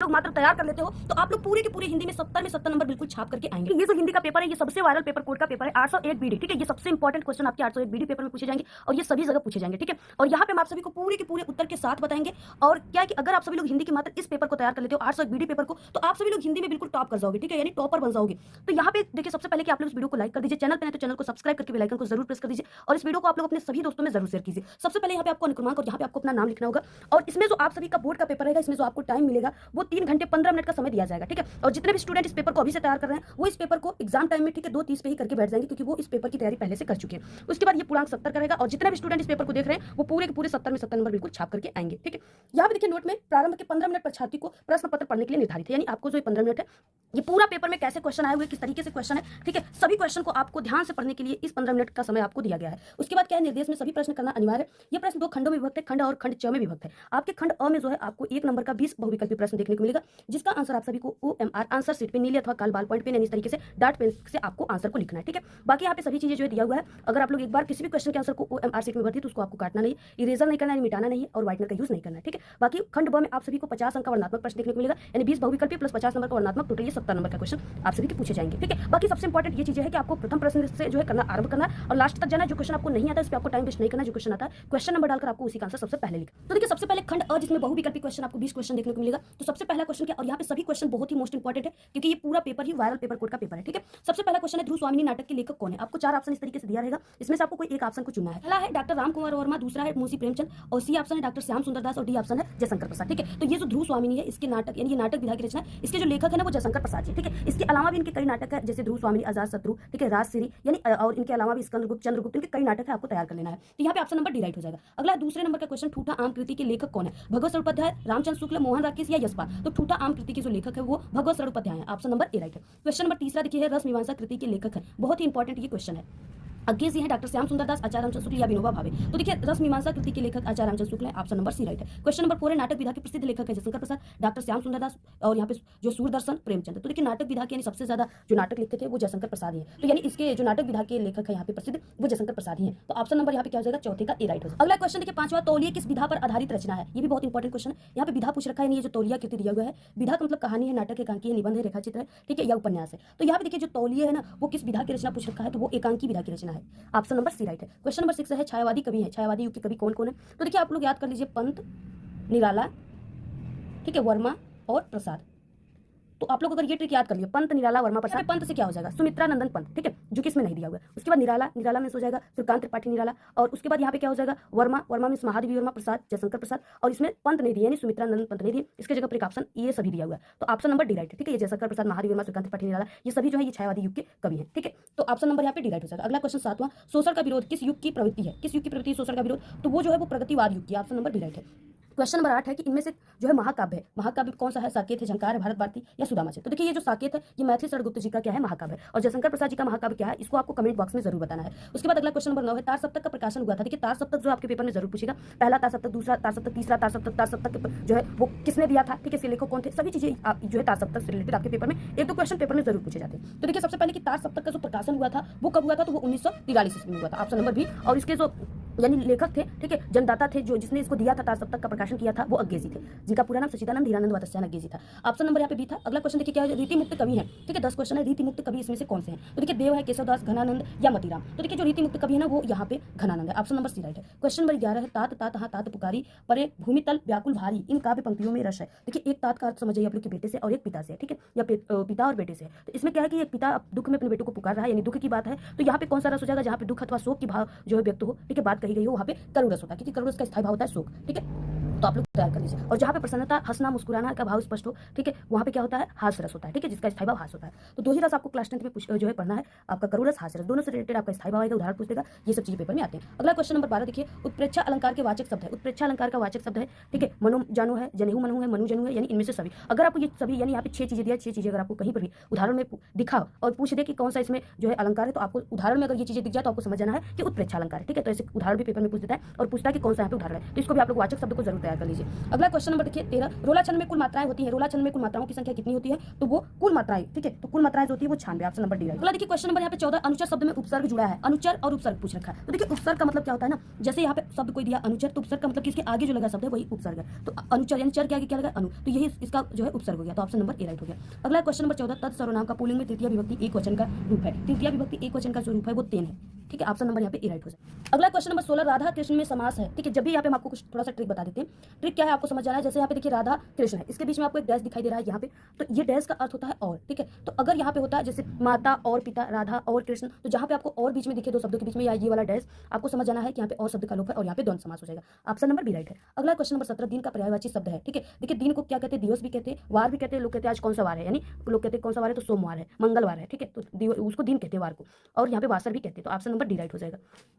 लोग मात्र तैयार कर लेते हो तो आप लोग पूरे के पूरे हिंदी में 70 नंबर बिल्कुल छाप करके आएंगे। ये जो हिंदी का पेपर है ये सबसे वायरल पेपर कोड का पेपर है 801 बीडी, ठीक है। ये सबसे इंपॉर्टेंट क्वेश्चन आपके 801 बीडी पेपर में पूछे जाएंगे और ये सभी जगह पूछे जाएंगे, ठीक है। और यहाँ पे हम आप सभी को पूरे के पूरे उत्तर के साथ बताएंगे। और क्या है कि अगर आप सभी लोग हिंदी के मात्र इस पेपर को तैयार कर लेते हो 801 बीडी पेपर को, तो आप सभी लोग हिंदी में बिल्कुल टॉप कर जाओगे, ठीक है, यानी टॉपर बन जाओगे। तो यहाँ पे देखिए सबसे पहले कि आप लोग इस वीडियो को लाइक कर दीजिए, चैनल पे नहीं तो चैनल को सब्सक्राइब करके बेल आइकन को जरूर प्रेस कर दीजिए और इस वीडियो को आप लोग अपने सभी दोस्तों में जरूर शेयर कीजिए। सबसे पहले यहाँ पे आपको अनुक्रमांक और यहाँ पे आपको अपना नाम लिखना होगा। और इसमें जो आप सभी का बोर्ड का पेपर रहेगा इसमें जो आपको टाइम मिलेगा वो 3 घंटे 15 मिनट का समय दिया जाएगा, ठीक है। और जितने भी स्टूडेंट इस पेपर को अभी से तैयार कर रहे हैं वो इस पेपर को एग्जाम टाइम में, ठीक है, 2:30 पे ही करके बैठ जाएंगे क्योंकि वो इस पेपर की तैयारी पहले से कर चुके हैं। उसके बाद ये पूर्णांक 70 करेगा और जितने भी स्टूडेंट इस पेपर को देख रहे हैं वो पूरे के पूरे 70 में 70 नंबर बिल्कुल छाप करके आएंगे, ठीक है। यहाँ पे देखिए नोट में प्रारंभ के 15 मिनट पर छात्र को प्रश्न पत्र पढ़ने के लिए निर्धारित है, यानी आपको जो 15 मिनट है ये पूरा पेपर में कैसे क्वेश्चन आए हुए, किस तरीके से क्वेश्चन है, ठीक है, सभी क्वेश्चन को आपको ध्यान से पढ़ने के लिए इस 15 मिनट का समय आपको दिया गया है। उसके बाद क्या है, निर्देश में सभी प्रश्न करना अनिवार्य। ये प्रश्न 2 खंडों में विभक्त है, खंड और खंड च में विभक्त है। आपके खंड अ में जो है आपको 1 नंबर का 20 बहुविकल्पी प्रश्न देखने को मिलेगा जिसका आंसर आप सभी को OMR आंसर शीट पे नीले अथवा काल बाल पॉइंट पेन यानी इस तरीके से डार्ट पेन से आपको आंसर को लिखना है, ठीक है। बाकी यहाँ पे सभी चीजें जो है दिया हुआ है। अगर आप लोग एक बार किसी भी क्वेश्चन के आंसर को OMR शीट में भरती है तो उसको आपको काटना नहीं, इरेजर नहीं करना है, मिटाना नहीं और व्हाइटनर का यूज नहीं करना है, ठीक है। बाकी खंड ब में आप सभी को 50 अंक का वर्णनात्मक प्रश्न देखने को मिलेगा, यानी 20 बहुविकल्पी प्लस 50 नंबर का वर्णनात्मक, टोटल ये 70 नंबर का क्वेश्चन आप सभी के पूछे जाएंगे, ठीक है। बाकी सबसे इंपॉर्टेंट ये चीज है कि आपको प्रथम प्रश्न से जो है करना आरंभ करना है और लास्ट तक जाना है। जो क्वेश्चन आपको नहीं आता है इस पे आपको टाइम वेस्ट नहीं करना, जो क्वेश्चन आता है क्वेश्चन नंबर डालकर आपको उसी का आंसर सबसे पहले लिखना। तो देखिए सबसे पहले खंड अ जिसमें बहुविकल्पी क्वेश्चन आपको 20 क्वेश्चन देखने को मिलेगा। तो सबसे पहला क्वेश्चन क्या, और यहाँ पे सभी क्वेश्चन बहुत ही मोस्ट इंपॉर्टेंट है क्योंकि ये पूरा पेपर ही वायरल पेपर कोड का पेपर है, ठीक है। सबसे पहला क्वेश्चन है ध्रुव स्वामिनी नाटक के लेखक कौन है। आपको 4 ऑप्शन इस तरीके से दिया रहेगा, इसमें से आपको कोई एक ऑप्शन को चुनना है। पहला है डॉक्टर रामकुमार वर्मा, दूसरा है मुंशी प्रेमचंद और सी ऑप्शन है डॉक्टर श्याम सुंदर दास और डी ऑप्शन है जयशंकर प्रसाद, ठीक है। तो ये जो ध्रुव स्वामिनी है इसके नाटक यानी ये नाटक विधा की रचना है, इसके जो लेखक है ना वो जयशंकर प्रसाद जी, ठीक है। इसके अलावा भी इनके कई नाटक है जैसे ध्रुव स्वामिनी, आजाद शत्रु, ठीक है, राजश्री यानी और इनके अलावा भी स्कंदगुप्त, चंद्रगुप्त, इनके कई नाटक है आपको तैयार कर लेना है। तो यहाँ पे ऑप्शन नंबर डी राइट हो जाएगा। अगला दूसरे नंबर का क्वेश्चन ठूठा आम कृति के लेखक कौन है। भगवत सरोपाध्याय, रामचंद्र शुक्ल, मोहन राकेश या यशपाल। तो ठूठा आम कृति के जो लेखक है वो भगवत सरोपाध्याय है, ऑप्शन नंबर ए राइट है। क्वेश्चन नंबर तीसरा देखिए रस मीमांसा कृति के लेखक है, बहुत ही इंपॉर्टेंट ये क्वेश्चन है। आगे जी है डॉक्टर श्याम सुंदर दास, आचार्य रामचंद्र शुक्ल या विनोबा भावे। तो देखिए रस मीमांसा कृति के लेखक आचार्य रामचंद्र शुक्ल है, ऑप्शन नंबर सी राइट है। क्वेश्चन नंबर 4 है नाटक विधा के प्रसिद्ध लेखक है जयशंकर प्रसाद, डॉक्टर श्याम सुंदर दास और यहाँ पे जो सूरदर्शन प्रेमचंद। तो देखिए नाटक विधा के यानी सबसे ज्यादा जो नाटक लिखते थे वो जयशंकर प्रसाद ही है, तो यानी इसके जो नाटक विधा के लेखक है यहाँ पे प्रसिद्ध वो जयशंकर प्रसाद ही है। तो ऑप्शन नंबर यहाँ पे क्या हो जाएगा, चौथे का ए राइट हो जाएगा। अगला क्वेश्चन देखिए 5वां, तौलिए किस विधा पर आधारित रचना है। ये भी बहुत इंपॉर्टेंट क्वेश्चन है। यहाँ पे विधा पूछ रखा है, ये जो तौलिया कृति दिया हुआ है, विधा का मतलब कहानी है, नाटक है, एकांकी है, निबंध है, रेखाचित्र है, ठीक है, या उपन्यास है। तो यहाँ पे देखिए जो तौलिया है ना वो किस विधा की रचना पूछ रखा है, तो वो एकांकी विधा की रचना है, ऑप्शन नंबर सी राइट है। क्वेश्चन नंबर 6 है छायावादी कवि है, छायावादी युग के कवि कौन कौन है। तो देखिए आप लोग याद कर लीजिए पंत, निराला, ठीक है, वर्मा और प्रसाद। तो आप लोग अगर ये ट्रिक याद कर लिए पंत, निराला, वर्मा, प्रसाद, पंत से क्या हो जाएगा सुमित्रा नंदन पंत, ठीक है, जो कि इसमें नहीं दिया हुआ है। उसके बाद निराला, निराला में हो जाएगा सुरकांत त्रिपाठी निराला और उसके बाद यहाँ पे क्या हो जाएगा वर्मा, वर्मा में महादेवी वर्मा, प्रसाद जयशंकर प्रसाद और इसमें पंत नहीं दिया यानी सुमित्रा नंदन पंत नहीं दिए, इसके जगह पर एक ऑप्शन ये सभी दिया हुआ है। तो ऑप्शन नंबर डी राइट है, ठीक है। ये जयशंकर प्रसाद, महादेवी वर्मा, सुरकांत त्रिपाठी निराला ये सभी जो है ये छायावादी युग के कवि हैं, ठीक है। तो ऑप्शन नंबर यहाँ पे डी राइट हो जाएगा। अगला क्वेश्चन 7वां, शोषण का विरोध किस युग की प्रवृत्ति है। किस युग की प्रवृत्ति है शोषण का विरोध, तो वो जो है वो प्रगतिवाद युग की, ऑप्शन नंबर डी राइट है। क्वेश्चन नंबर 8 है कि इनमें से जो है महाकाव्य है, महाकाव्य कौन सा है, साकेत है, झंकार है, भारत भारती या सुदामा। तो देखिए ये जो साकेत है ये मैथिली शरण गुप्त जी का क्या है महाकाव्य है और जयशंकर प्रसाद जी का महाकाव्य क्या है इसको आपको कमेंट बॉक्स में जरूर बताना है। उसके बाद अगला क्वेश्चन नंबर 9 है तार सप्तक का प्रकाशन हुआ था। देखिए तार सप्तक जो आपके पेपर में जरूर पूछेगा, पहला तार सप्तक, दूसरा तार सप्तक, तीसरा तार सप्तक जो है वो किसने दिया था, ठीक है, इसके लेखक कौन थे, सभी चीजें आप जो है तार सप्तक से रिलेटेड आपके पेपर में 1-2 क्वेश्चन पेपर में जरूर पूछे जाते हैं। तो देखिए सबसे पहले कि तार सप्तक का जो प्रकाशन हुआ था वो कब हुआ था, तो वो 1943 ईस्वी में हुआ था, ऑप्शन नंबर बी। और इसके जो यानी लेखक थे, ठीक है, जन्मदाता थे जो जिसने इसको दिया था तार सप्तक का प्रकाशन किया था वो अज्ञेजी थे, जिनका पूरा नाम सच्चिदानंद हीरानंद वात्स्यायन अज्ञेजी था, ऑप्शन नंबर यहाँ पे बी था। अगला क्वेश्चन देखिए क्या है, रीति मुक्त कवि है, ठीक है, 10 क्वेश्चन है, रीति मुक्त कवि इसमें से कौन से हैं। तो देखिए देव है, केशवदास, घनानंद या मतीराम। तो देखिए जो रीति मुक्त कवि है ना वो यहाँ पे घनानंद है, ऑप्शन नंबर सी राइट है। क्वेश्चन नंबर 11 है तात तात हाँ तात पुकारी परे भूमितल व्याकुल भारी इन काव्य पंक्तियों में रस है। देखिए एक तात का अर्थ समझिए आप लोग के बेटे से और एक पिता से, ठीक है, या पिता और बेटे से। तो इसमें क्या है कि एक पिता दुख में अपने बेटे को पुकार रहा है यानी दुख की बात है, तो यहाँ पे कौन सा रस हो जाएगा, जहाँ पे दुख अथवा शोक की भाव जो है व्यक्त हो, ठीक है, बात कही गई हो वहाँ पे करुण रस होता है, क्योंकि करुण रस का स्थायी भाव होता है शोक, ठीक है। तो आप लोग तैयार कर लीजिए। और जहाँ पे प्रसन्नता, हंसना, मुस्कुराना का भाव स्पष्ट हो, ठीक है, वहाँ पे क्या होता है हास्य रस होता है, ठीक है, जिसका स्थायी भाव हास्य होता है। तो 2 ही रस आपको क्लास 10th में जो है पढ़ना है, आपका करुण रस, हास्य रस, दोनों से रिलेटेड आपका स्थायी भाव आएगा, उदाहरण पूछ देगा, ये सब चीजें पेपर में आते हैं। अगला क्वेश्चन नंबर 12 देखिए उत्प्रेक्षा अलंकार के वाचक शब्द है, उत्प्रेक्षा अलंकार का वाचक शब्द है, ठीक है, मनु जानु है, जनेहू मनु है, मनु जनु है, यानी इनमें से सभी। अगर आपको ये सभी यानी यहाँ पे 6 चीजें दिया, 6 चीजें अगर आपको कहीं पर भी उदाहरण में दिखा और पूछ दे कि कौन सा इसमें जो है अलंकार है, तो आपको उदाहरण में अगर ये चीजें दिख जाए तो आपको समझ जाना है कि उत्प्रेक्षा अलंकार है, ठीक है। तो ऐसे उदाहरण भी पेपर में पूछ देता है और पूछता है कि कौन सा यहाँ पे उदाहरण है, तो इसको भी आप लोग वाचक शब्द को जरूर तैयार तैयार कर लीजिए। अगला क्वेश्चन नंबर देखिए 13, रोला छंद में कुल मात्राएं होती है, रोला छंद में कुल मात्राओं की संख्या कितनी होती है, तो वो कुल मात्राएं, ठीक है, तो कुल मात्राएं जो होती है वो 96, ऑप्शन नंबर डी है। अगला देखिए क्वेश्चन नंबर यहाँ पे 14, अनुचर शब्द में उपसर्ग जुड़ा है, अनुचर और उपसर्ग पूछ रखा है। तो देखिए उपसर्ग का मतलब क्या होता है ना, जैसे यहाँ पे शब्द कोई दिया अनुचर, तो उपसर्ग का मतलब किसके आगे जो लगा शब्द है वही उपसर्ग है। तो अनुचर यानी चर के आगे क्या लगा, अनु, तो यही इसका जो है उपसर्ग हो गया, तो ऑप्शन नंबर ए राइट हो गया। अगला क्वेश्चन नंबर 14, तत् सर्वनाम का पुल्लिंग में तृतीय विभक्ति एक वचन का रूप है, तृतीय विभक्ति एक वचन का जो रूप है वो तेन है, ठीक है, ऑप्शन नंबर यहाँ पे ए राइट हो जाए। अगला क्वेश्चन नंबर 16, राधा कृष्ण में समास है, ठीक है, जब भी यहाँ पे हम आपको कुछ थोड़ा सा ट्रिक बता देते हैं। ट्रिक क्या है आपको समझ जाना है, जैसे यहाँ पे देखिए राधा कृष्ण है, इसके बीच में आपको एक डैश दिखाई दे रहा है यहाँ पे, तो ये डैश का अर्थ होता है और, ठीक है, तो अगर यहाँ पे होता है जैसे माता और पिता, राधा और कृष्ण, तो जहाँ पे आपको और बीच में दिखे दो शब्दों के बीच में या ये वाला डैश, आपको समझ जाना है कि यहाँ पे और शब्द का लोप है और यहाँ पे द्वंद्व समास हो जाएगा, ऑप्शन नंबर बी राइट है। अगला क्वेश्चन नंबर 17, दिन का पर्यायवाची शब्द है, ठीक है, देखिए दिन को क्या कहते हैं, दिवस भी कहते हैं, वार भी कहते हैं, लोग कहते हैं आज कौन सा वार है, यानी लोग कहते हैं कौन सा वार है, तो सोमवार है, मंगलवार है, ठीक है, तो उसको दिन कहते हैं वार को, और यहाँ पे वासर भी कहते हैं, तो ऑप्शन नंबर डी राइट हो जाएगा।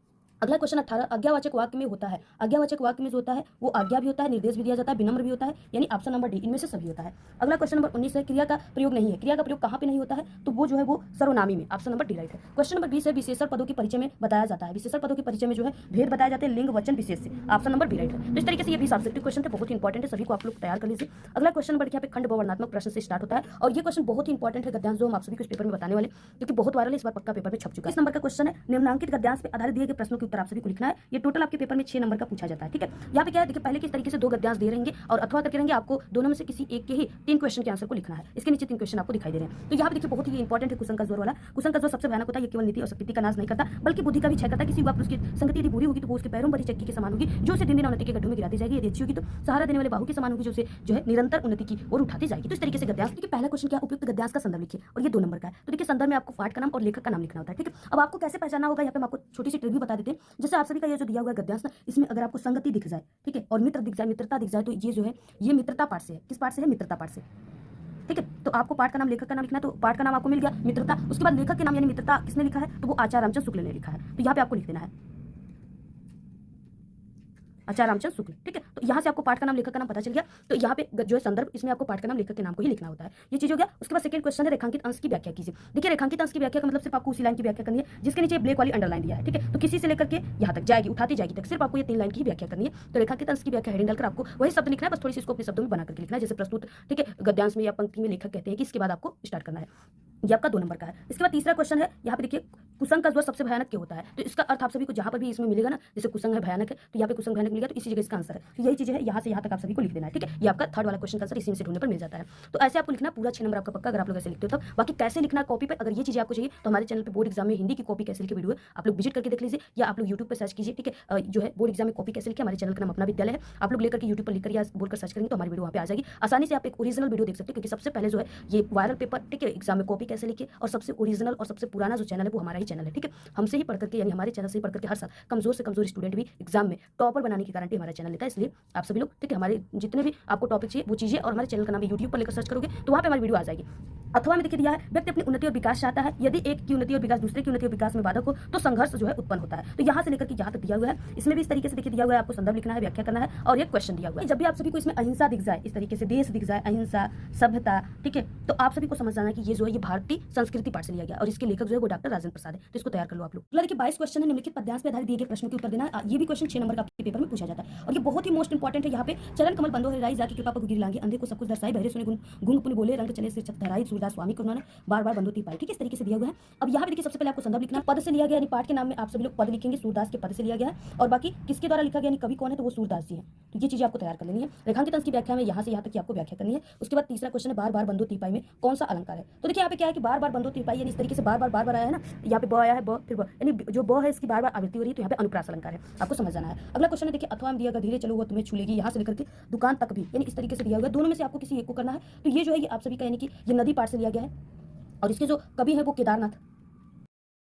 अगला क्वेश्चन 18, आज्ञावाचक वाक्य में होता है, आज्ञावाचक वाक्य में जो होता है वो आज्ञा भी होता है, निर्देश भी दिया जाता है, विनम्र भी होता है, यानी ऑप्शन नंबर डी इनमें से सभी होता है। अगला क्वेश्चन नंबर 19 है, क्रिया का प्रयोग नहीं है, क्रिया का प्रयोग कहाँ पे नहीं होता है, तो वो जो है वो सर्वनामी में, ऑप्शन नंबर डी राइट है। क्वेश्चन नंबर 20 है, विशेषण पदों के परिचय में बताया जाता है, विशेषण पदों के परिचय में जो है भेद बताए जाते हैं लिंग वचन विशेष से, ऑप्शन नंबर बी राइट है। तो इस तरीके से ये 20 ऑब्जेक्टिव क्वेश्चन थे, बहुत ही इंपॉर्टेंट है, सभी को आप लोग तैयार कर लीजिए। अगला क्वेश्चन नंबर यहाँ पे खंड वर्णात्मक प्रश्न से स्टार्ट होता है, और ये क्वेश्चन बहुत ही इंपॉर्टेंट है गद्यांश, जो हम आप सभी को इस पेपर में बताने वाले, क्योंकि बहुत वायरल है, इस बार पक्का पेपर में छप चुका है। इस नंबर का क्वेश्चन है, निम्नांकित गद्यांश पे आधारित दिए गए प्रश्नों के उत्तर आप सभी को लिखना है, ये टोटल आपके पेपर में 6 नंबर का पूछा जाता है, ठीक है। यहाँ पे क्या है देखिए, पहले किस तरीके से 2 गद्यांश दे रहेंगे और अथवा करके रहेंगे, आपको दोनों में से किसी एक के ही 3 क्वेश्चन के आंसर को लिखना है, इसके नीचे 3 क्वेश्चन आपको दिखाई दे रहे हैं। तो यहाँ पे देखिए बहुत ही इंपॉर्टेंट है कुसंग का जोर वाला, कुसंग का जोर सबसे भयानक होता है, ये केवल नीति और शक्ति का नाश नहीं करता बल्कि बुद्धि का भी क्षय करता है। किसी युवा पुरुष की संगति यदि बुरी होगी तो वो उसके पैरों भरी चक्की के समान होगी, जो उसे दिन दिन उन्नति के गड्ढों में गिराती जाएगी, यदि अच्छी होगी तो सहारा देने वाले बाहु के समान होगी, जो उसे जो है निरंतर उन्नति की ओर उठाती जाएगी। तो इस तरीके से गद्यांश, देखिए पहला क्वेश्चन क्या, उपयुक्त गद्यांश का संदर्भ लिखिए, और ये 2 नंबर का है। तो देखिए संदर्भ में आपको पाठ का नाम और लेखक का नाम लिखना होता है, ठीक है। अब आपको कैसे पहचानना होगा, यहाँ पे हम आपको छोटी सी ट्रिक भी बता देते हैं। जैसे आप सभी का ये जो दिया हुआ है गद्यांश ना, इसमें अगर आपको संगति दिख जाए, ठीक है, और मित्र दिख जाए, मित्रता दिख जाए, तो ये जो है ये मित्रता पाठ से है। किस पाठ से है, मित्रता पाठ से, ठीक है। तो आपको पाठ का नाम लेखक का नाम लिखना है, तो पाठ का नाम आपको मिल गया मित्रता, उसके बाद लेखक के नाम यानी मित्रता किसने लिखा है, तो वो आचार्य रामचंद्र शुक्ल ने लिखा है, तो यहाँ पे आपको लिख देना है आचार्य रामचंद्र शुक्ल, ठीक है। तो यहाँ से आपको पाठ का नाम लेखक का नाम पता चल गया, तो यहाँ पे जो है संदर्भ, इसमें आपको पाठ का नाम लेखक के नाम को ही लिखना होता है, ये चीज हो गया। उसके बाद सेकंड क्वेश्चन है, रेखांकित अंश की व्याख्या कीजिए। देखिए रेखांकित अंश की व्याख्या का मतलब सिर्फ आपको उसी लाइन की व्याख्या करनी है जिसके नीचे ब्लैक वाली अंडरलाइन दिया है, ठीक है। तो किसी से लेकर के यहाँ तक जाएगी, उठाती जाएगी तक, सिर्फ आपको ये 3 लाइन की व्याख्या करनी है। तो रेखांकित अंश की व्याख्या हेडिंग डालकर आपको वही शब्द लिखना है, बस थोड़ी सी इसको अपने शब्दों में बना करके लिखना है, जैसे प्रस्तुत, ठीक है, गद्यांश में या पंक्ति में लेखक कहते हैं कि इसके बाद आपको स्टार्ट करना है। ये आपका 2 नंबर का है। इसके बाद तीसरा क्वेश्चन है, यहाँ पे देखिए कुसंग का जोर सबसे भयानक क्यों होता है, तो इसका अर्थ आप सभी को जहाँ पर भी इसमें मिलेगा ना, जैसे कुसंग है भयानक है, तो यहाँ पे कुसंग भयानक मिलेगा, तो इसी जगह इसका आंसर है। तो यही चीज है, यहाँ से यहाँ तक आप सभी को लिख देना है, ठीक है। ये आपका थर्ड वाला क्वेश्चन का आंसर इसी में से ढूंढने पर मिल जाता है। तो ऐसे आपको लिखना पूरा 6 नंबर आपका पक्का, अगर आप लोग ऐसे लिखते हो तब। बाकी कैसे लिखना कॉपी पर, अगर ये चीजें आपको चाहिए तो हमारे चैनल पर बोर्ड एग्जाम में हिंदी की कॉपी कैसे लिखे वीडियो है, आप लोग विजिट करके देख लीजिए, या आप लोग यूट्यूब पर सर्च कीजिए, ठीक है, जो है बोर्ड एग्जाम में कॉपी कैसे लिखे, हमारे चैनल का नाम अपना विद्यालय है, आप लोग लेकर के यूट्यूब पर लिखकर या बोलकर सर्च करेंगे तो हमारी वीडियो वहाँ पे आ जाएगी। आसानी से आप एक ओरिजिनल वीडियो देख सकते हो, क्योंकि सबसे पहले जो है ये वायरल पेपर, ठीक है, एग्जाम में कॉपी कैसे लिखे, और सबसे ओरिजिनल और सबसे पुराना जो चैनल है वो हमारा ही चैनल है, ठीक है। हमसे ही पढ़ करके, यानी हमारे चैनल से ही पढ़ करके हर साल कमजोर से कमजोर स्टूडेंट भी एग्जाम में टॉपर बनाने की गारंटी हमारा चैनल लेता है। इसलिए आप सभी लोग, ठीक है, हमारे जितने भी आपको टॉपिक चाहिए वो चीजें, और हमारे चैनल का नाम यूट्यूब पर लेकर सर्च करोगे तो वहाँ पे हमारी वीडियो आ जाएगी। अथवा में देखिए दिया है, व्यक्ति अपनी उन्नति और विकास चाहता है, यदि एक की उन्नति और विकास दूसरे की उन्नति और विकास में बाधक हो तो संघर्ष जो है उत्पन्न होता है। तो यहाँ से लेकर के यहाँ तक दिया हुआ है, इसमें भी इस तरीके से देखिए दिया हुआ है, आपको संदर्भ लिखना है, व्याख्या करना है, और एक क्वेश्चन दिया हुआ है। जब भी आप सभी को इसमें अहिंसा दिख जाए, इस तरीके से देश दिख जाए, अहिंसा, सभ्यता, ठीक है, तो आप सभी को समझ जाना कि ये जो है ये भारतीय संस्कृति पाठ से लिया गया, और इसके लेखक जो है वो डॉक्टर राजेंद्र प्रसाद है। तो इसको तैयार कर लो आप लोग। अगला देखिए 22 क्वेश्चन है, निम्नलिखित पद्यांश पे आधारित दिए गए प्रश्नों के उत्तर देना है। ये भी क्वेश्चन 6 नंबर का आपके पेपर में पूछा जाता है, और ये बहुत ही मोस्ट इंपॉर्टेंट है। यहाँ पे चरण कमल बंदो हरिराई, जाके कृपा पर गिर लांगे, अंधे को सब कुछ दर्शाई, बहरे सुने गुंग पुन बोले, रंग चले से छत धराई, सूरदास स्वामी को उन्होंने बार बार बंदोती पाई, ठीक है, इस तरीके से दिया हुआ है। अब यहाँ पे देखिए सबसे पहले आपको संदर्भ लिखना है, पद से लिया गया, यानी पाठ के नाम में आप सभी लोग पद लिखेंगे, सूरदास के पद से लिया गया है, और बाकी किसके द्वारा लिखा गया, यानी कवि कौन है, तो वो सूरदास जी है। तो ये चीजें आपको तैयार कर लेनी है। रेखांकित अंश की व्याख्या में यहाँ से यहाँ तक की आपको व्याख्या करनी है। उसके बाद तीसरा क्वेश्चन है, बार बार बंदो तिपाई में कौन सा अलंकार है। तो देखिए यहाँ पे क्या है कि बार बार बंदो तिपाई, यानी इस तरीके से बार बार आया है ना, यहाँ पे ब आया है, ब फिर ब, यानी जो ब है इसकी बार बार आवृत्ति हो रही है, तो यहाँ पे अनुप्रास अलंकार है, आपको समझ जाना है। अगला क्वेश्चन है देखिए, अथवा में दिया गया, धीरे चलो वो तुम्हें छू लेगी, यहाँ से लेकर के दुकान तक भी, यानी इस तरीके से दिया हुआ है, दोनों में से आपको किसी एक को करना है। तो ये जो है ये आप सभी का, यानी कि ये नदी पाठ से लिया गया है, और इसके जो कवि है वो केदारनाथ,